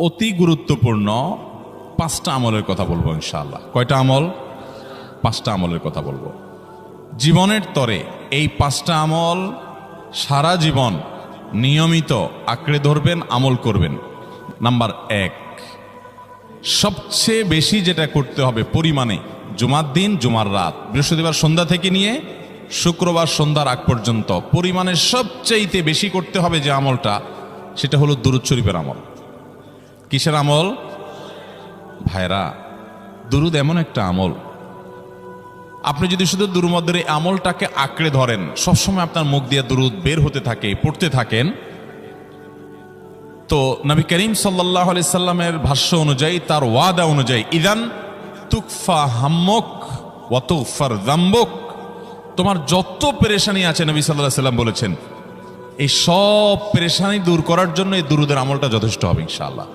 অতি গুরুত্বপূর্ণ 5টা আমলের কথা বলবো ইনশাআল্লাহ। কয়টা আমল? 5টা আমলের কথা বলবো জীবনের তরে। এই 5টা আমল সারা জীবন নিয়মিত আঁকড়ে ধরবেন, আমল করবেন। নাম্বার 1, সবচেয়ে বেশি যেটা করতে হবে পরিমাণে, জুমার দিন, জুমার রাত, বৃহস্পতিবার সন্ধ্যা থেকে নিয়ে শুক্রবার সন্ধ্যার আগ পর্যন্ত পরিমাণে সবচেয়ে বেশি করতে হবে যে আমলটা, সেটা হলো দুরূদ শরীফের আমল। কিসের আমল? ভাইরা, দুরূদ এমন একটা আমল, আপনি যদি শুধু দুরূদের এই আমলটাকে আঁকড়ে ধরেন, সবসময় আপনার মুখ দিয়ে দুরূদ বের হতে থাকে, পড়তে থাকেন, তো নবী করিম সাল্লাল্লাহু আলাইহি সাল্লামের ভাষ্য অনুযায়ী, তার ওয়াদা অনুযায়ী, ইদান তুকফা হাম্মুক ওয়া তুগফার যামবুক, তোমার যত পেরেশানি আছে নবী সাল্লাল্লাহু আলাইহি সাল্লাম বলেছেন, এই সব পেরেশানি দূর করার জন্য এই দুরূদের আমলটা যথেষ্ট হবে ইনশাআল্লাহ।